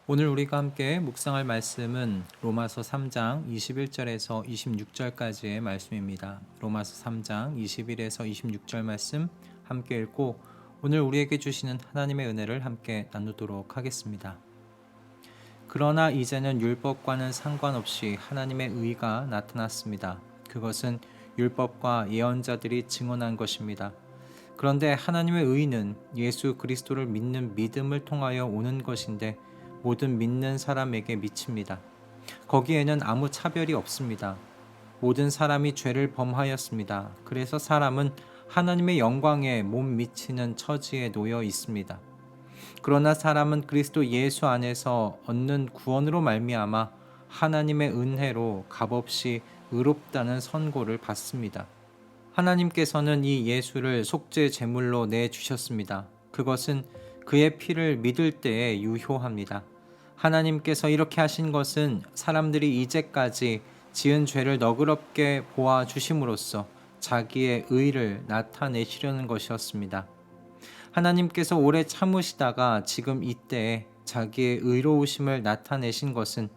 오늘 우리가 함께 묵상할 말씀은 로마서 3장 21절에서 26절까지의 말씀입니다. 로마서 3장 21에서 26절 말씀 함께 읽고 오늘 우리에게 주시는 하나님의 은혜를 함께 나누도록 하겠습니다. 그러나 이제는 율법과는 상관없이 하나님의 의가 나타났습니다. 그것은 율법과 예언자들이 증언한 것입니다. 그런데 하나님의 의는 예수 그리스도를 믿는 믿음을 통하여 오는 것인데 모든 믿는 사람에게 미칩니다. 거기에는 아무 차별이 없습니다. 모든 사람이 죄를 범하였습니다. 그래서 사람은 하나님의 영광에 못 미치는 처지에 놓여 있습니다. 그러나 사람은 그리스도 예수 안에서 얻는 구원으로 말미암아 하나님의 은혜로 값없이 의롭다는 선고를 받습니다. 하나님께서는 이 예수를 속죄 제물로 내주셨습니다. 그것은 그의 피를 믿을 때에 유효합니다. 하나님께서 이렇게 하신 것은 사람들이 이제까지 지은 죄를 너그럽게 보아 주심으로써 자기의 의를 나타내시려는 것이었습니다. 하나님께서 오래 참으시다가 지금 이때에 자기의 의로우심을 나타내신 것은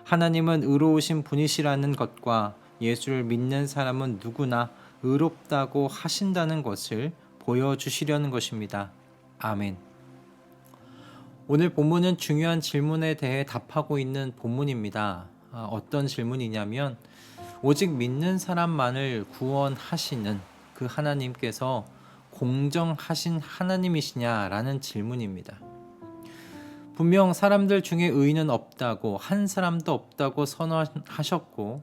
하나님은 의로우신 분이시라는 것과 예수를 믿는 사람은 누구나 의롭다고 하신다는 것을 보여주시려는 것입니다. 아멘. 오늘 본문은 중요한 질문에 대해 답하고 있는 본문입니다. 어떤 질문이냐면 오직 믿는 사람만을 구원하시는 그 하나님께서 공정하신 하나님이시냐라는 질문입니다. 분명 사람들 중에 의인은 없다고 한 사람도 없다고 선언하셨고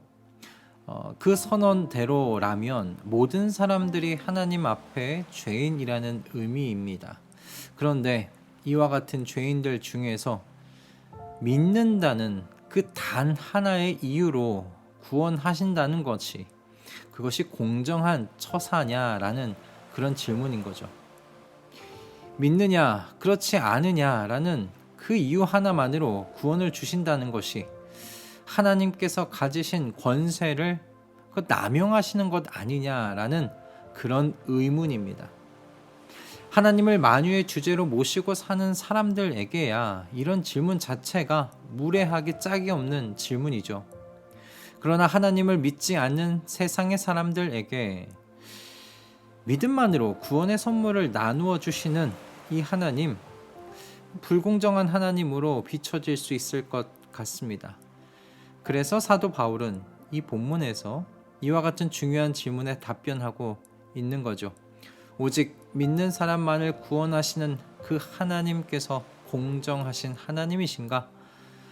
그 선언대로라면 모든 사람들이 하나님 앞에 죄인이라는 의미입니다. 그런데 이와 같은 죄인들 중에서 믿는다는 그 단 하나의 이유로 구원하신다는 것이 그것이 공정한 처사냐라는 그런 질문인 거죠. 믿느냐 그렇지 않으냐라는 그 이유 하나만으로 구원을 주신다는 것이 하나님께서 가지신 권세를 남용하시는 것 아니냐라는 그런 의문입니다. 하나님을 만유의 주제로 모시고 사는 사람들에게야 이런 질문 자체가 무례하게 짝이 없는 질문이죠. 그러나 하나님을 믿지 않는 세상의 사람들에게 믿음만으로 구원의 선물을 나누어 주시는 이 하나님, 불공정한 하나님으로 비춰질 수 있을 것 같습니다. 그래서 사도 바울은 이 본문에서 이와 같은 중요한 질문에 답변하고 있는 거죠. 오직 믿는 사람만을 구원하시는 그 하나님께서 공정하신 하나님이신가?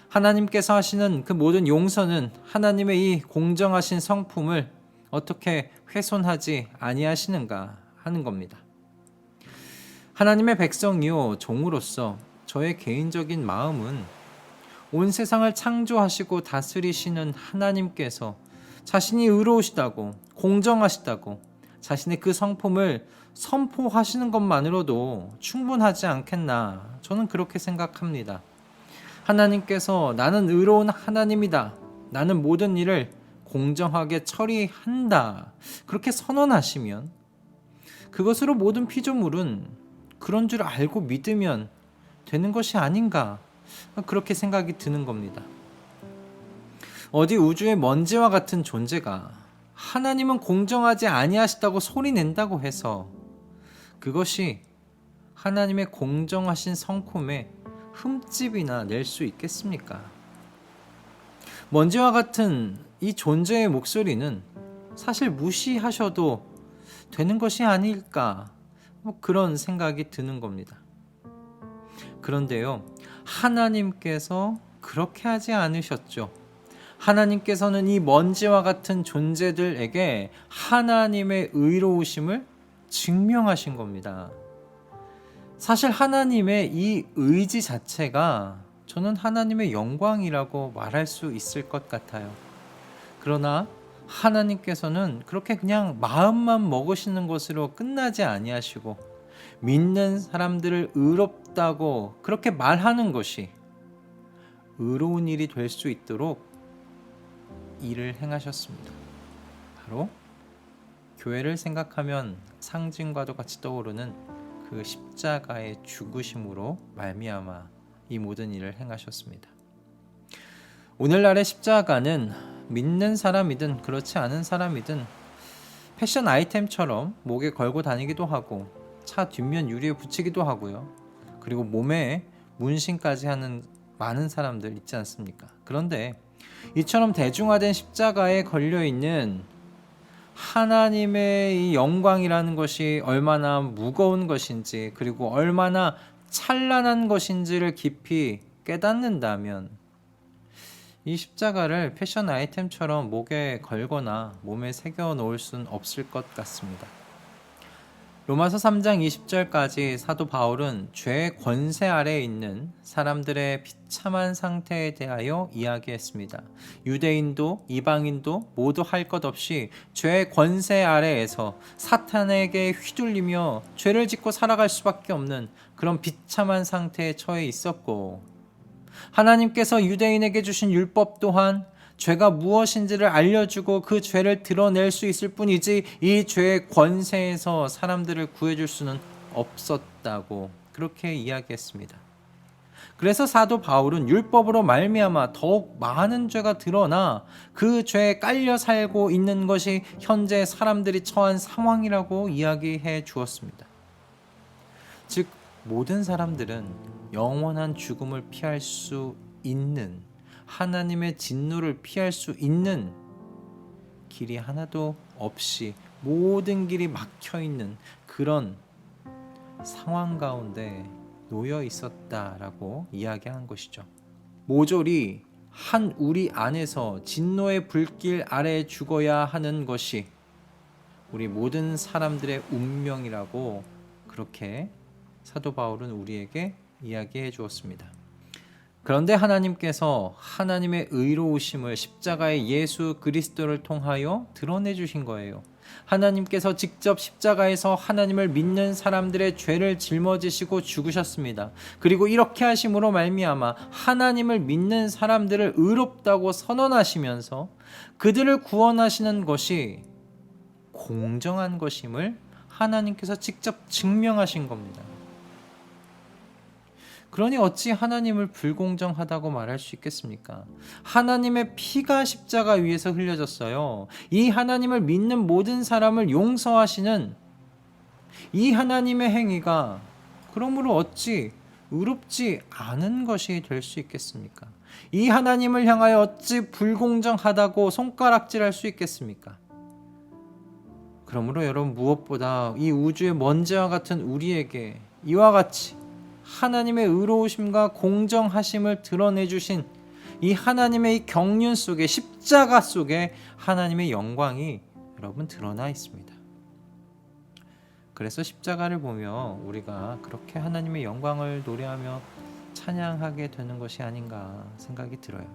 하나님께서 하시는 그 모든 용서는 하나님의 이 공정하신 성품을 어떻게 훼손하지 아니하시는가 하는 겁니다. 하나님의 백성이요 종으로서 저의 개인적인 마음은 온 세상을 창조하시고 다스리시는 하나님께서 자신이 의로우시다고 공정하시다고 자신의 그 성품을 선포하시는 것만으로도 충분하지 않겠나 저는 그렇게 생각합니다. 하나님께서 나는 의로운 하나님이다. 나는 모든 일을 공정하게 처리한다. 그렇게 선언하시면 그것으로 모든 피조물은 그런 줄 알고 믿으면 되는 것이 아닌가 그렇게 생각이 드는 겁니다. 어디 우주의 먼지와 같은 존재가 하나님은 공정하지 아니하시다고 소리낸다고 해서 그것이 하나님의 공정하신 성품에 흠집이나 낼 수 있겠습니까? 먼지와 같은 이 존재의 목소리는 사실 무시하셔도 되는 것이 아닐까 그런 생각이 드는 겁니다. 그런데요, 하나님께서 그렇게 하지 않으셨죠. 하나님께서는 이 먼지와 같은 존재들에게 하나님의 의로우심을 증명하신 겁니다. 사실 하나님의 이 의지 자체가 저는 하나님의 영광이라고 말할 수 있을 것 같아요. 그러나 하나님께서는 그렇게 그냥 마음만 먹으시는 것으로 끝나지 아니하시고 믿는 사람들을 의롭다고 그렇게 말하는 것이 의로운 일이 될 수 있도록 일을 행하셨습니다. 바로 교회를 생각하면 상징과도 같이 떠오르는 그 십자가의 죽으심으로 말미암아 이 모든 일을 행하셨습니다. 오늘날의 십자가는 믿는 사람이든 그렇지 않은 사람이든 패션 아이템처럼 목에 걸고 다니기도 하고 차 뒷면 유리에 붙이기도 하고요. 그리고 몸에 문신까지 하는 많은 사람들 있지 않습니까? 그런데 이처럼 대중화된 십자가에 걸려있는 하나님의 이 영광이라는 것이 얼마나 무거운 것인지, 그리고 얼마나 찬란한 것인지를 깊이 깨닫는다면 이 십자가를 패션 아이템처럼 목에 걸거나 몸에 새겨 놓을 수는 없을 것 같습니다. 로마서 3장 20절까지 사도 바울은 죄의 권세 아래에 있는 사람들의 비참한 상태에 대하여 이야기했습니다. 유대인도 이방인도 모두 할 것 없이 죄의 권세 아래에서 사탄에게 휘둘리며 죄를 짓고 살아갈 수밖에 없는 그런 비참한 상태에 처해 있었고, 하나님께서 유대인에게 주신 율법 또한 죄가 무엇인지를 알려주고 그 죄를 드러낼 수 있을 뿐이지 이 죄의 권세에서 사람들을 구해줄 수는 없었다고 그렇게 이야기했습니다. 그래서 사도 바울은 율법으로 말미암아 더욱 많은 죄가 드러나 그 죄에 깔려 살고 있는 것이 현재 사람들이 처한 상황이라고 이야기해 주었습니다. 즉 모든 사람들은 영원한 죽음을 피할 수 있는, 하나님의 진노를 피할 수 있는 길이 하나도 없이 모든 길이 막혀 있는 그런 상황 가운데 놓여 있었다라고 이야기한 것이죠. 모조리 한 우리 안에서 진노의 불길 아래 죽어야 하는 것이 우리 모든 사람들의 운명이라고 그렇게 사도 바울은 우리에게 이야기해 주었습니다. 그런데 하나님께서 하나님의 의로우심을 십자가의 예수 그리스도를 통하여 드러내 주신 거예요. 하나님께서 직접 십자가에서 하나님을 믿는 사람들의 죄를 짊어지시고 죽으셨습니다. 그리고 이렇게 하심으로 말미암아 하나님을 믿는 사람들을 의롭다고 선언하시면서 그들을 구원하시는 것이 공정한 것임을 하나님께서 직접 증명하신 겁니다. 그러니 어찌 하나님을 불공정하다고 말할 수 있겠습니까? 하나님의 피가 십자가 위에서 흘려졌어요. 이 하나님을 믿는 모든 사람을 용서하시는 이 하나님의 행위가 그러므로 어찌 의롭지 않은 것이 될 수 있겠습니까? 이 하나님을 향하여 어찌 불공정하다고 손가락질할 수 있겠습니까? 그러므로 여러분, 무엇보다 이 우주의 먼지와 같은 우리에게 이와 같이 하나님의 의로우심과 공정하심을 드러내 주신 이 하나님의 이 경륜 속에, 십자가 속에 하나님의 영광이 여러분 드러나 있습니다. 그래서 십자가를 보며 우리가 그렇게 하나님의 영광을 노래하며 찬양하게 되는 것이 아닌가 생각이 들어요.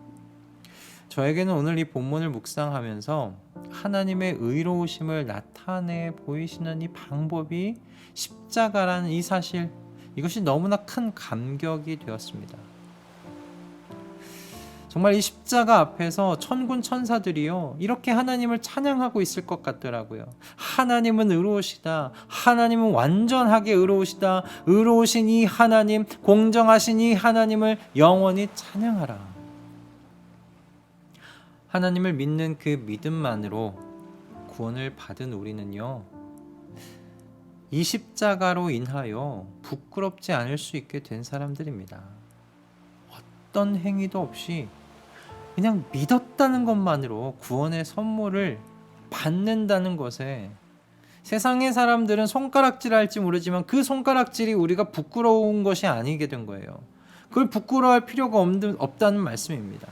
저에게는 오늘 이 본문을 묵상하면서 하나님의 의로우심을 나타내 보이시는 이 방법이 십자가라는 이 사실, 이것이 너무나 큰 감격이 되었습니다. 정말 이 십자가 앞에서 천군 천사들이요 이렇게 하나님을 찬양하고 있을 것 같더라고요. 하나님은 의로우시다. 하나님은 완전하게 의로우시다. 의로우신 이 하나님, 공정하신 이 하나님을 영원히 찬양하라. 하나님을 믿는 그 믿음만으로 구원을 받은 우리는요, 이 십자가로 인하여 부끄럽지 않을 수 있게 된 사람들입니다. 어떤 행위도 없이 그냥 믿었다는 것만으로 구원의 선물을 받는다는 것에 세상의 사람들은 손가락질할지 모르지만 그 손가락질이 우리가 부끄러운 것이 아니게 된 거예요. 그걸 부끄러워할 필요가 없다는 말씀입니다.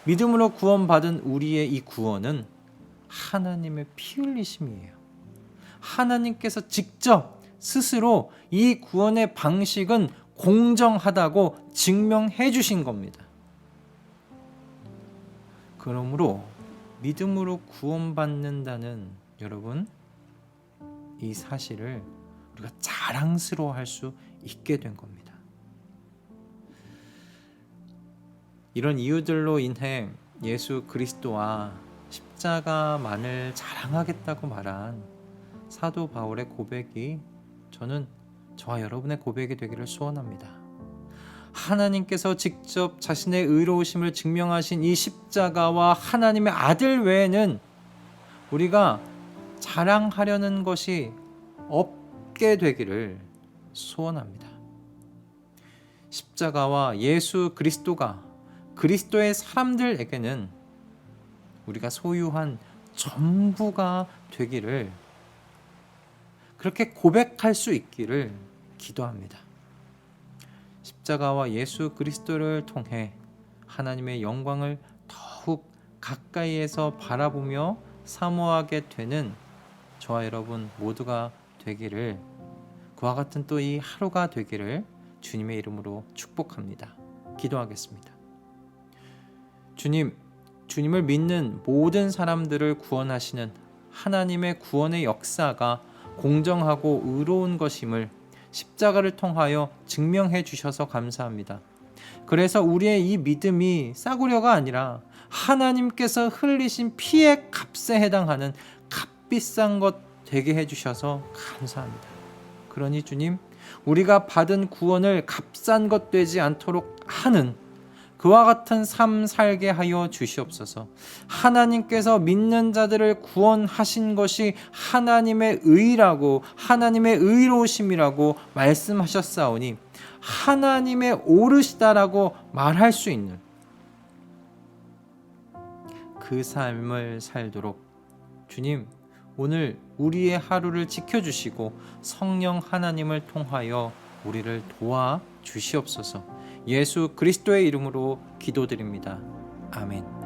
믿음으로 구원받은 우리의 이 구원은 하나님의 피 흘리심이에요. 하나님께서 직접 스스로 이 구원의 방식은 공정하다고 증명해 주신 겁니다. 그러므로 믿음으로 구원받는다는 여러분, 이 사실을 우리가 자랑스러워할 수 있게 된 겁니다. 이런 이유들로 인해 예수 그리스도와 십자가만을 자랑하겠다고 말한 사도 바울의 고백이 저는 저와 여러분의 고백이 되기를 소원합니다. 하나님께서 직접 자신의 의로우심을 증명하신 이 십자가와 하나님의 아들 외에는 우리가 자랑하려는 것이 없게 되기를 소원합니다. 십자가와 예수 그리스도가 그리스도의 사람들에게는 우리가 소유한 전부가 되기를, 그렇게 고백할 수 있기를 기도합니다. 십자가와 예수 그리스도를 통해 하나님의 영광을 더욱 가까이에서 바라보며 사모하게 되는 저와 여러분 모두가 되기를, 그와 같은 또 이 하루가 되기를 주님의 이름으로 축복합니다. 기도하겠습니다. 주님, 주님을 믿는 모든 사람들을 구원하시는 하나님의 구원의 역사가 공정하고 의로운 것임을 십자가를 통하여 증명해 주셔서 감사합니다. 그래서 우리의 이 믿음이 싸구려가 아니라 하나님께서 흘리신 피의 값에 해당하는 값비싼 것 되게 해주셔서 감사합니다. 그러니 주님, 우리가 받은 구원을 값싼 것 되지 않도록 하는 그와 같은 삶 살게 하여 주시옵소서. 하나님께서 믿는 자들을 구원하신 것이 하나님의 의라고, 하나님의 의로우심이라고 말씀하셨사오니 하나님의 오르시다라고 말할 수 있는 그 삶을 살도록 주님, 오늘 우리의 하루를 지켜주시고 성령 하나님을 통하여 우리를 도와 주시옵소서. 예수 그리스도의 이름으로 기도드립니다. 아멘.